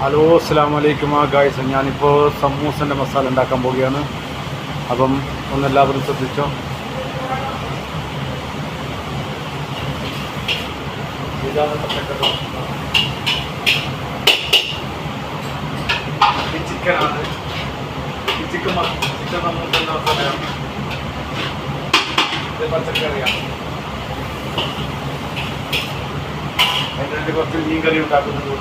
Hello അസ്സലാമു അലൈക്കും guys, ഞാനിപ്പോൾ സമൂസൻ്റെ മസാല ഉണ്ടാക്കാൻ പോവുകയാണ്. അപ്പം ഒന്നെല്ലാവരും ശ്രദ്ധിച്ചോ. ഇതാണ് പച്ചക്കറി. ഈ ചിക്കനാണ്. ഈ ചിക്കൻ സമൂസൻ്റെ മസാലയാണ്. ഇത് പച്ചക്കറിയാണ്. അതിനായിട്ട് കുറച്ച് മീൻ കറി ഉണ്ടാക്കുന്നുണ്ട്.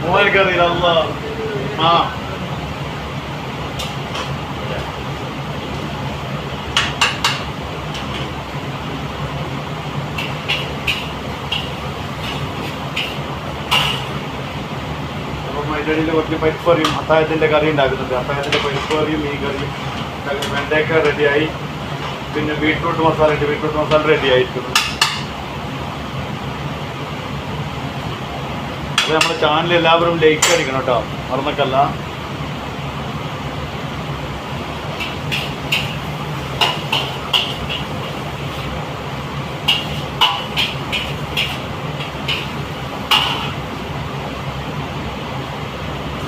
മോനക്കറിയില്ല അല്ല. ആ അപ്പം അതിൻ്റെ ഇടയിൽ കുറച്ച് പരിപ്പ് കറിയും അത്താഴത്തിൻ്റെ കറി ഉണ്ടാക്കുന്നുണ്ട്. അത്താഴത്തിൻ്റെ പരിപ്പ് കറിയും മീൻ കറിയും വെണ്ടയ്ക്ക റെഡിയായി. പിന്നെ ബീട്രൂട്ട് മസാല ഉണ്ട്. ബീട്രൂട്ട് മസാല റെഡി ആയിരിക്കുന്നു. അത് നമ്മുടെ ചാനൽ എല്ലാവരും ലൈക്ക് അടിക്കണം കേട്ടോ, മറന്നക്കല്ല.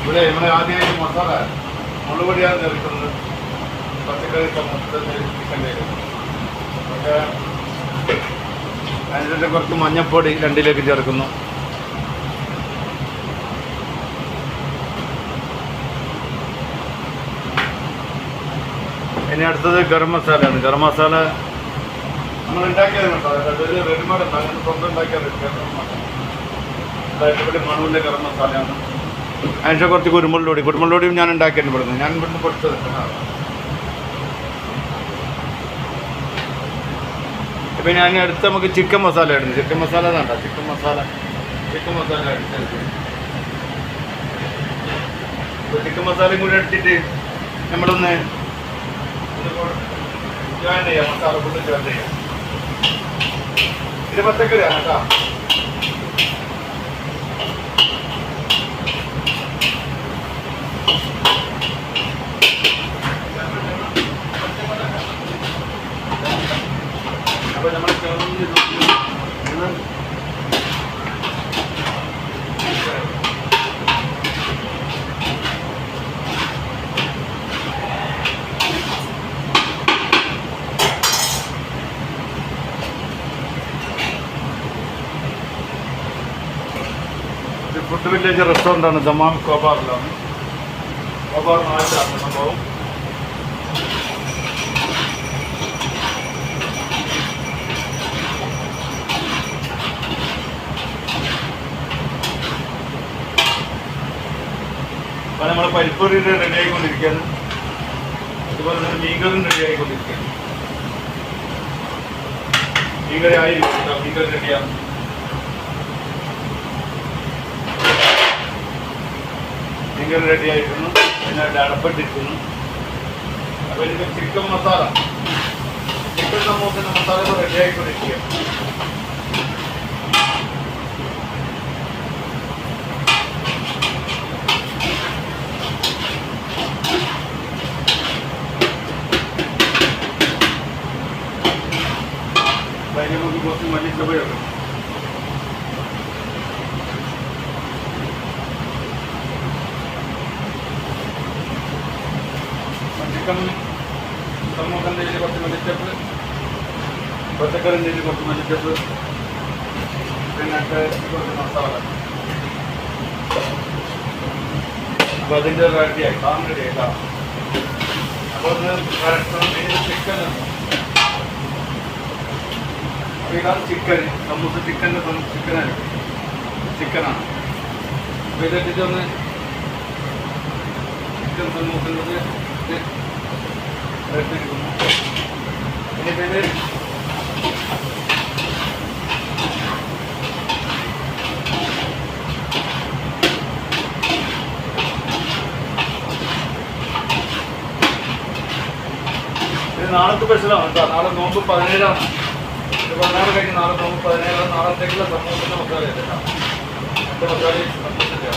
ഇവിടെ ആദ്യമായിട്ട് മസാല മുളക് പൊടിയാണ് ചേർക്കുന്നത്. പച്ചക്കറി ചിക്കൻ്റെ പക്ഷേ അതിൻ്റെ കുറച്ച് മഞ്ഞൾപ്പൊടി രണ്ടിലേക്ക് ചേർക്കുന്നു. ഇനി അടുത്തത് ഗരം മസാലയാണ്. ഗരം മസാല നമ്മൾ ഉണ്ടാക്കിയത് മസാല, അതൊരു റെഡിമേഡ് അങ്ങനെ സ്വന്തം ഉണ്ടാക്കിയത് ഗരം മസാല. മണുവിൻ്റെ ഗരം മസാലയാണ്. അതിൻ്റെ കുറച്ച് കുരുമുളകുപൊടിയും ഞാൻ ഉണ്ടാക്കിയിട്ട് പെടുന്നത്. ഞാൻ ഇവിടുന്ന് പൊടിച്ചത്. ഇപ്പം ഞാൻ അടുത്ത് നമുക്ക് ചിക്കൻ മസാല ഇടുന്നു. ചിക്കൻ മസാല വേണ്ട, ചിക്കൻ മസാല ചിക്കൻ മസാലയും കൂടി എടുത്തിട്ട് നമ്മളൊന്ന് ജോയിൻ ചെയ്യാം. മസാല ഫുള്ള് ജോയിൻ ചെയ്യാം. ഇത് പച്ചക്കറിയാണ് കേട്ടോ. അപ്പൊ നമ്മൾ ഫുഡ് വില്ലേജ് റെസ്റ്റോറൻ്റാണ്. ദമാം കോബാറിലാണ്. കോബാർ നാട്ടിലാണ് സംഭവം. അപ്പോൾ നമ്മൾ പരിപ്പൂരി റെഡി ആയിക്കൊണ്ടിരിക്കുകയാണ്. അതുപോലെ തന്നെ മീൻകറിയും റെഡി ആയിക്കൊണ്ടിരിക്കുകയാണ്. മീൻകറി ആയിരിക്കും. മീൻകറി റെഡിയാണ്. മീൻകറി റെഡി ആയിരിക്കുന്നു. അതിനായിട്ട് അടപ്പിട്ടിരിക്കുന്നു. അപ്പോൾ ഇതിൻ്റെ ചിക്കൻ മസാല, ചിക്കൻ സമൂസത്തിൻ്റെ മസാല റെഡി ആയിക്കൊണ്ടിരിക്കുകയാണ്. അതിന് നമുക്ക് കുറച്ച് മല്ലിച്ചപ്പയൊക്കെ ചിക്കൻ സമൂസൻ്റെ കുറച്ച് മല്ലിച്ചപ്പ്, പച്ചക്കറിൻ്റെ കുറച്ച് മല്ലിച്ചപ്പ്, പിന്നെ കുറച്ച് മസാല. അപ്പോൾ അതിൻ്റെ റെഡിയായി, സാധനം റെഡിയായിട്ടാ. അപ്പോൾ ചിക്കൻ, ഇതാണ് ചിക്കൻ സമൂസ. ചിക്കനാണ്. അപ്പോൾ ഇതെത്തിച്ചൊന്ന് ചിക്കൻ സമൂസ എടുത്തിരിക്കുന്നു. ഇനിയിപ്പോൾ ഇത് നാളത്തെ സ്പെഷ്യലാണ് കേട്ടോ. നാളെ നോമ്പ് 17ആണ്. 16 കഴിഞ്ഞ് നാളെ നോമ്പ് 17. നാളത്തേക്കുള്ള സമൂസത്തിൻ്റെ മസാല കേട്ടോ. മറ്റേ മസാല സമൂസത്തിൻ്റെ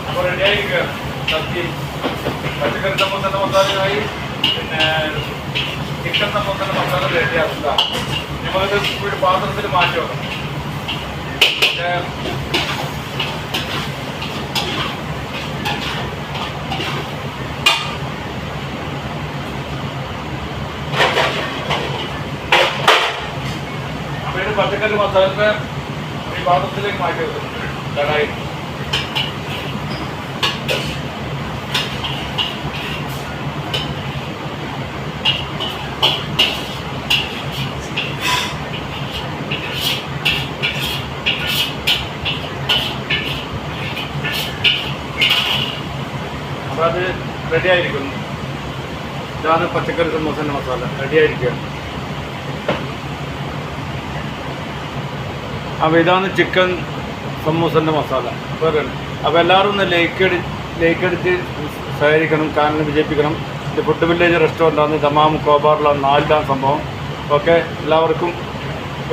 അപ്പോൾ റെഡി റെഡിയായിരിക്കുകയാണ്. സദ്യ പച്ചക്കറി സമൂസൻ്റെ മസാലയായി, പിന്നെ ചിക്കൻ സമൂസൻ്റെ മസാല റെഡിയാക്കുക. നമ്മളിത് ഒരു പാത്രത്തിൽ മാറ്റി വെക്കണം. പിന്നെ അപ്പോൾ പച്ചക്കറി മസാലയുടെ ഈ പാത്രത്തിലേക്ക് മാറ്റി വെക്കും. കടായി അപ്പോൾ അത് റെഡി ആയിരിക്കുന്നു. ഇതാണ് പച്ചക്കറി സമൂസൻ്റെ മസാല റെഡി ആയിരിക്കുകയാണ്. അപ്പോൾ ഇതാണ് ചിക്കൻ സമൂസൻ്റെ മസാല വേറെ. അപ്പോൾ എല്ലാവരും ഒന്ന് ലൈക്ക് അടിച്ച് സഹകരിക്കണം, ചാനൽ വിജയിപ്പിക്കണം. ഇത് ഫുഡ് വില്ലേജ് റെസ്റ്റോറൻ്റാണ്, ദമാം കോബാറിലാണ് 4-ാം സംഭവം. ഓക്കെ, എല്ലാവർക്കും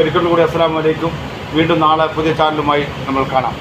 ഒരിക്കൽ കൂടി അസ്സലാമു അലൈക്കും. വീണ്ടും നാളെ പുതിയ ചാനലുമായി നമ്മൾ കാണാം.